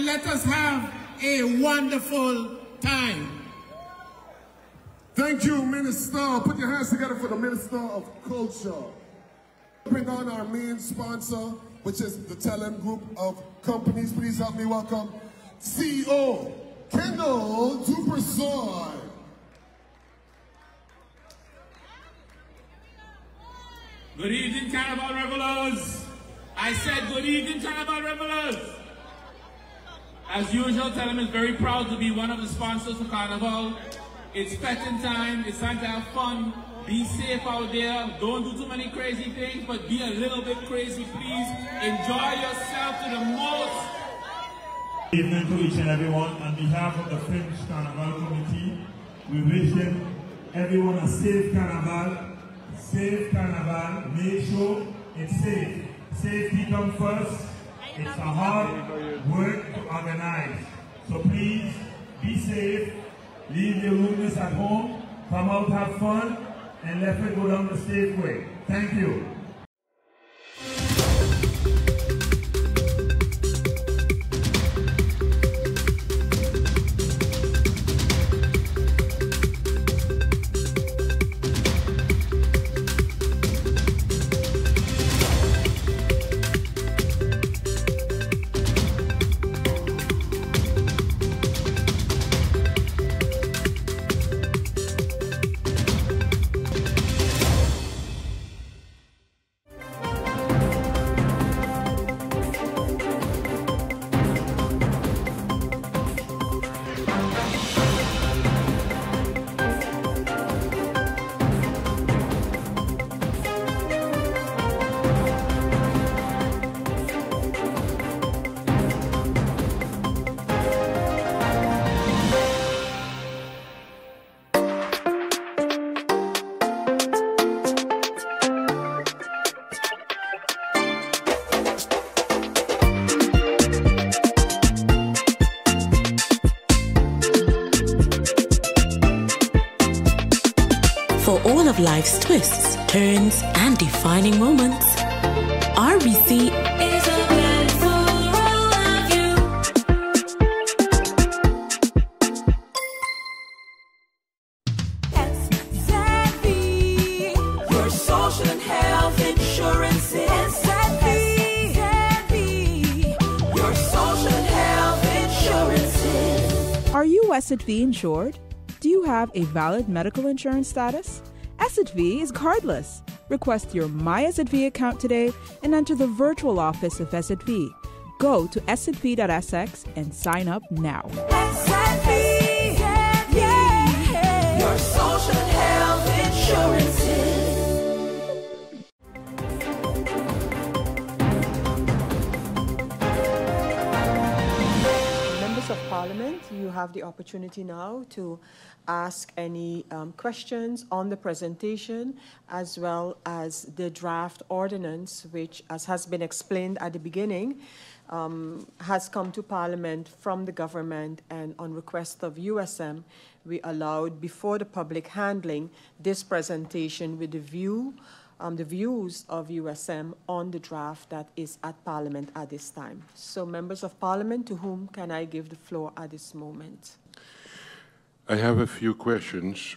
let us have a wonderful time. Thank you, Minister. Put your hands together for the Minister of Culture. Bring on our main sponsor, which is the Talent Group of Companies. Please help me welcome CEO Kendall Dupersoy. Good evening, Carnival Revelers. I said good evening, Carnival Revelers. As usual, Tell 'em is very proud to be one of the sponsors for Carnival. It's petting time. It's time to have fun. Be safe out there. Don't do too many crazy things, but be a little bit crazy, please. Enjoy yourself to the most. Good evening to each and everyone. On behalf of the French Carnival Committee, we wish everyone a safe Carnival. Safe Carnival. Make sure it's safe. safety comes first. It's a hard work to organize. So please be safe, leave your roomies at home, come out, have fun, and let it go down the safe way. Thank you. For all of life's twists, turns, and defining moments, RBC is a blend for all of you. SXM, your social and health insurance. SXM, your social and health insurance. Are you SXM insured? Do you have a valid medical insurance status? SXM is cardless. Request your My SXM account today and enter the virtual office of SXM. Go to sxv.sx and sign up now. SXM, yeah, your social and health insurances. Members of Parliament, you have the opportunity now to ask any questions on the presentation as well as the draft ordinance, which, as has been explained at the beginning, has come to Parliament from the government, and on request of USM, we allowed before the public handling this presentation with the views of USM on the draft that is at Parliament at this time. So, members of Parliament, to whom can I give the floor at this moment? I have a few questions.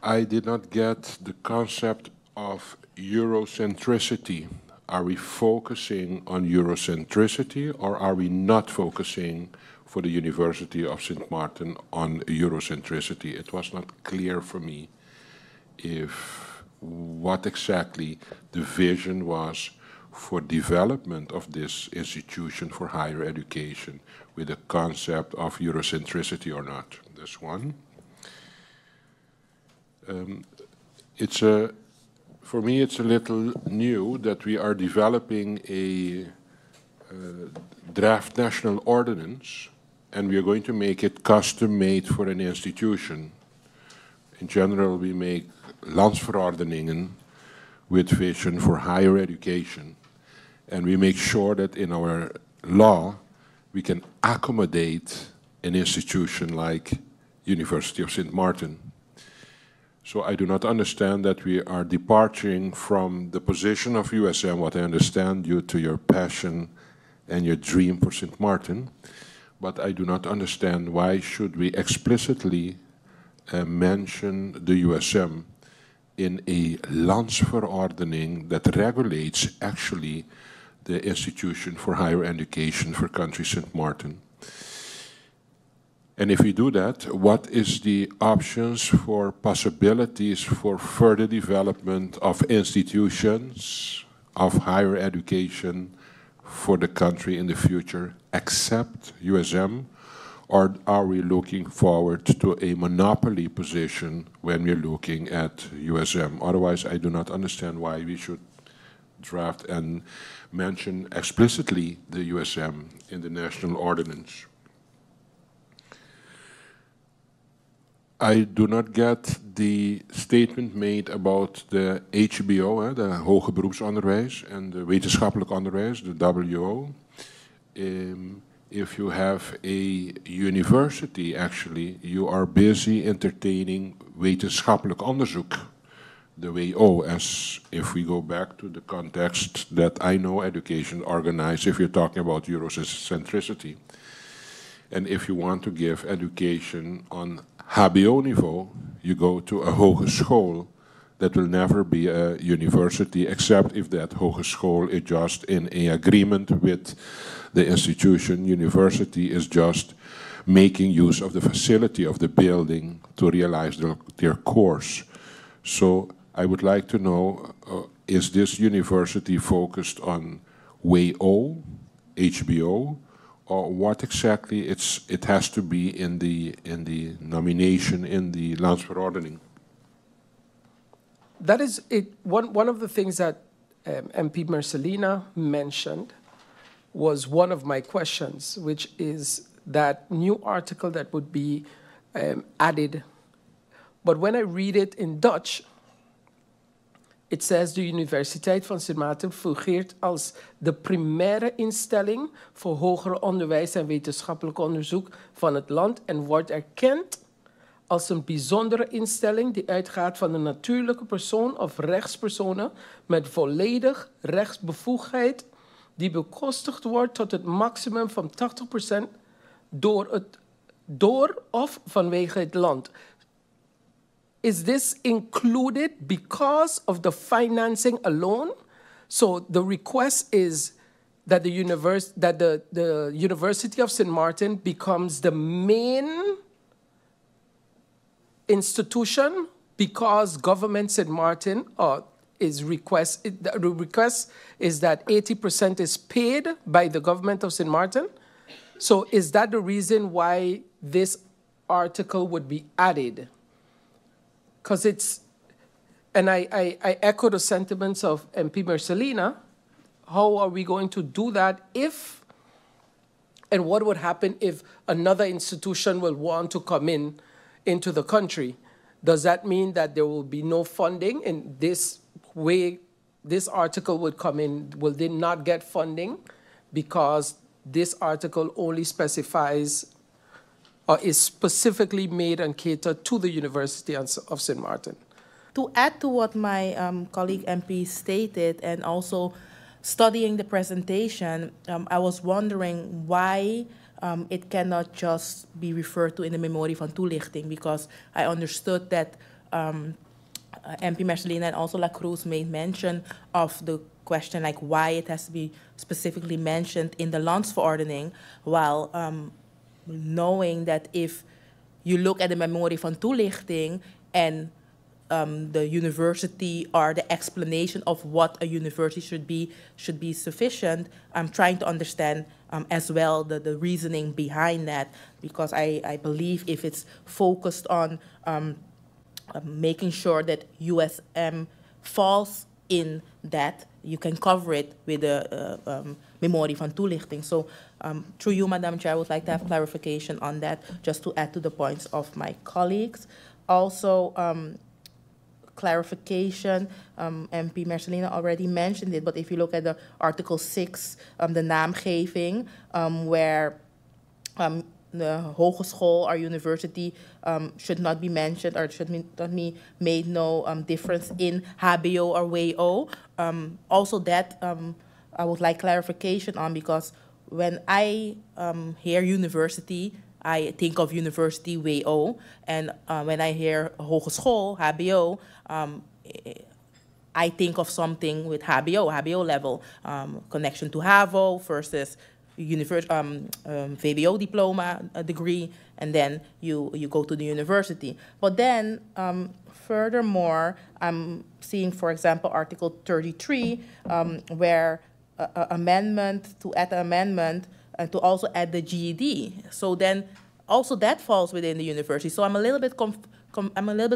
I did not get the concept of Eurocentricity. Are we focusing on Eurocentricity, or are we not focusing for the University of St. Martin on Eurocentricity? It was not clear for me what exactly the vision was for development of this institution for higher education with the concept of Eurocentricity or not. That's one. For me, it's a little new that we are developing a draft national ordinance, and we are going to make it custom-made for an institution. In general, we make landsverordeningen with vision for higher education, and we make sure that in our law we can accommodate an institution like University of St. Martin. So I do not understand that we are departing from the position of USM, what I understand due to your passion and your dream for St. Martin, but I do not understand why should we explicitly mention the USM in a landsverordening that regulates actually the institution for higher education for country St. Martin. And if we do that, what is the options for possibilities for further development of institutions of higher education for the country in the future, except USM? Or are we looking forward to a monopoly position when we're looking at USM? Otherwise, I do not understand why we should draft and mention explicitly the USM in the national ordinance. I do not get the statement made about the HBO, de hoger beroepsonderwijs, en de wetenschappelijk onderwijs, de WO. If you have a university, actually, you are busy entertaining wetenschappelijk onderzoek, the WO, as if we go back to the context that I know education organized, if you're talking about Eurocentricity. And if you want to give education on HBO-niveau, you go to a hogeschool. That will never be a university, except if that hogeschool is just in an agreement with the institution. University is just making use of the facility of the building to realize their course. So I would like to know, is this university focused on WO, HBO, or what exactly it has to be in the nomination in the landsverordening? That is it. One of the things that MP Marcelina mentioned was one of my questions, which is that new article that would be added. But when I read it in Dutch, it says de Universiteit van Sint Maarten fungeert als de primaire instelling voor hoger onderwijs en wetenschappelijk onderzoek van het land en wordt erkend als een bijzondere instelling die uitgaat van een natuurlijke persoon of rechtspersonen met volledig rechtsbevoegdheid die bekostigd wordt tot het maximum van 80% door of vanwege het land. Is this included because of the financing alone? So the request is that the University of St. Martin becomes the main institution because government St. Martin the request is that 80% is paid by the government of St. Martin. So is that the reason why this article would be added? Because it's, and I echo the sentiments of MP Marcelina. How are we going to do that if, and what would happen if another institution will want to come into the country? Does that mean that there will be no funding in this way? This article would come in, will they not get funding because this article only specifies or is specifically made and catered to the University of St. Martin? To add to what my colleague MP stated, and also studying the presentation, I was wondering why it cannot just be referred to in the memorie van toelichting, because I understood that MP Marcelina and also La Cruz made mention of the question, like why it has to be specifically mentioned in the landsverordening, while knowing that if you look at the memorie van toelichting and the university or the explanation of what a university should be sufficient, I'm trying to understand as well the reasoning behind that, because I believe if it's focused on making sure that USM falls in that, you can cover it with a memorie van toelichting. So through you, Madam Chair, I would like to have clarification on that, just to add to the points of my colleagues. Also, clarification, MP Marcelina already mentioned it, but if you look at the Article 6, the naamgeving, where the hogeschool or university should not be mentioned or should not be made no difference in HBO or WO. Also that I would like clarification on, because when I hear university, I think of university WO, and when I hear hogeschool, HBO, I think of something with HBO level, connection to HAVO versus VWO diploma degree, and then you go to the university. But then, furthermore, I'm seeing, for example, Article 33, where amendment to add the amendment and to also add the GED. So then, also that falls within the university. So I'm a little bit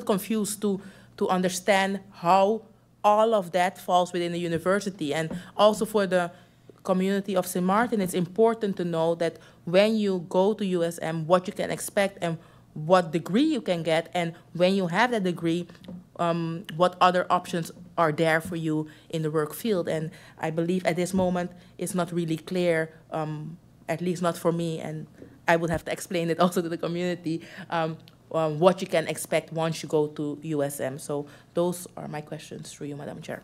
confused to understand how all of that falls within the university. And also for the community of St. Martin, it's important to know that when you go to USM, what you can expect and what degree you can get, and when you have that degree, what other options are there for you in the work field. And I believe at this moment it's not really clear, at least not for me, and I would have to explain it also to the community, what you can expect once you go to USM. So those are my questions through you, Madam Chair.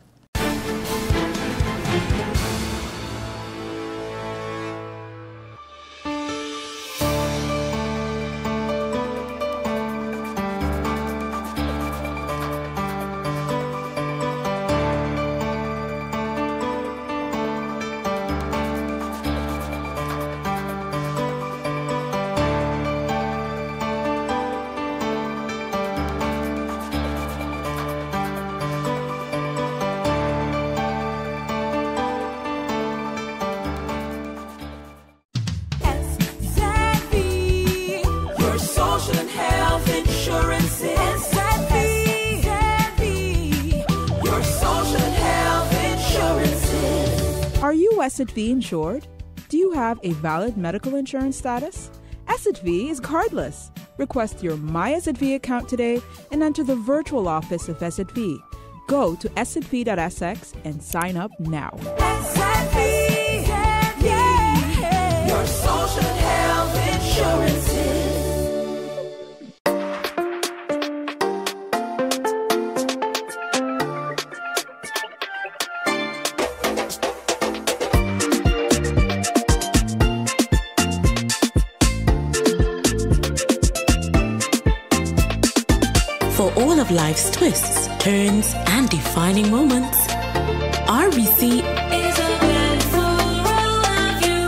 Are you SXV insured? Do you have a valid medical insurance status? SXV is cardless. Request your My SXV account today and enter the virtual office of SXV. Go to sxv.sx and sign up now. SXV, yeah. Your social and health insurances. For all of life's twists, turns, and defining moments, RBC is a blend for all of you.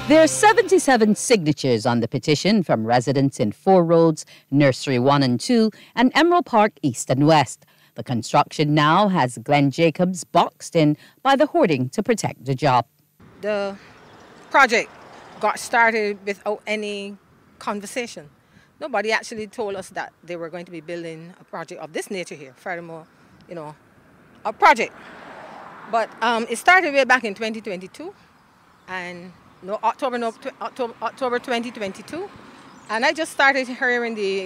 There are 77 signatures on the petition from residents in Four Roads, Nursery 1 and 2, and Emerald Park East and West. The construction now has Glenn Jacobs boxed in by the hoarding to protect the job. The project got started without any conversation. Nobody actually told us that they were going to be building a project of this nature here. Furthermore, you know, a project. But it started way back in 2022, and October 2022, and I just started hearing the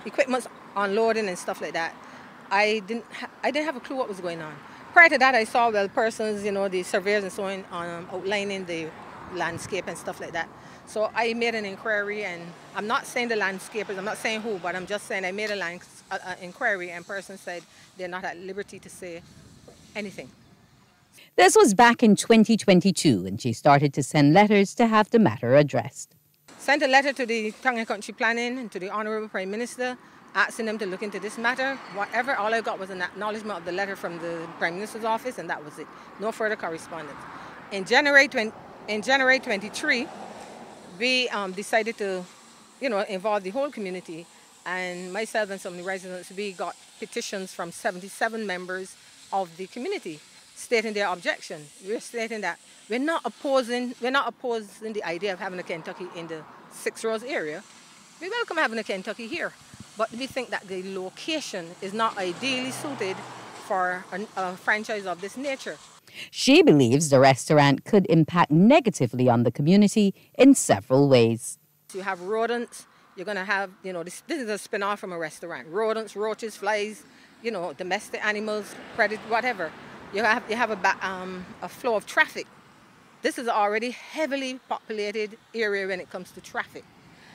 equipment unloading and stuff like that. I didn't have a clue what was going on. Prior to that, I saw persons, the surveyors and so on, outlining the landscape and stuff like that. So I made an inquiry, and I'm not saying the landscapers, I'm not saying who, but I'm just saying I made an inquiry, and person said they're not at liberty to say anything. This was back in 2022, and she started to send letters to have the matter addressed. Sent a letter to the Tongue and Country Planning and to the Honourable Prime Minister, asking them to look into this matter. Whatever, all I got was an acknowledgement of the letter from the Prime Minister's office, and that was it. No further correspondence. In January 23, we decided to, involve the whole community, and myself and some of the residents, we got petitions from 77 members of the community, stating their objection. We're stating that we're not opposing the idea of having a Kentucky in the 6 Roads area. We welcome having a Kentucky here, but we think that the location is not ideally suited for a franchise of this nature. She believes the restaurant could impact negatively on the community in several ways. You have rodents, you're going to have, this is a spin-off from a restaurant. Rodents, roaches, flies, domestic animals, predators, whatever. You have a flow of traffic. This is already heavily populated area when it comes to traffic.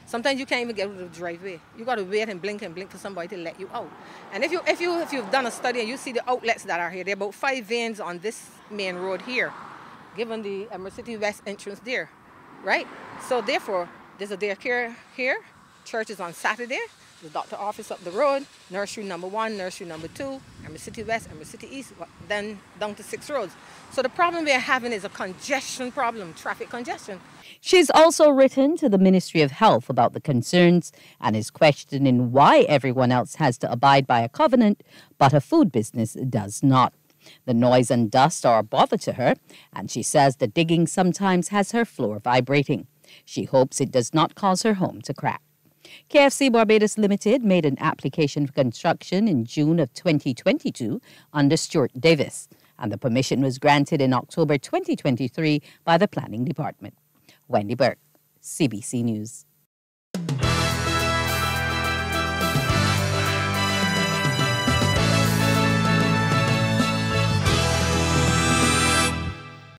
Sometimes you can't even get out of the driveway. You got to wait and blink for somebody to let you out. And if you've done a study and you see the outlets that are here, there are about 5 veins on this main road here, given the Emerald City West entrance there, right? So therefore, there's a daycare here. Church is on Saturday. the doctor office up the road, nursery number 1, nursery number 2, Emerald City West, Emerald City East, then down to 6 roads. So the problem we are having is a congestion problem, traffic congestion. She's also written to the Ministry of Health about the concerns and is questioning why everyone else has to abide by a covenant, but her food business does not. The noise and dust are a bother to her, and she says the digging sometimes has her floor vibrating. She hopes it does not cause her home to crack. KFC Barbados Limited made an application for construction in June of 2022 under Stuart Davis, and the permission was granted in October 2023 by the Planning Department. Wendy Burke, CBC News.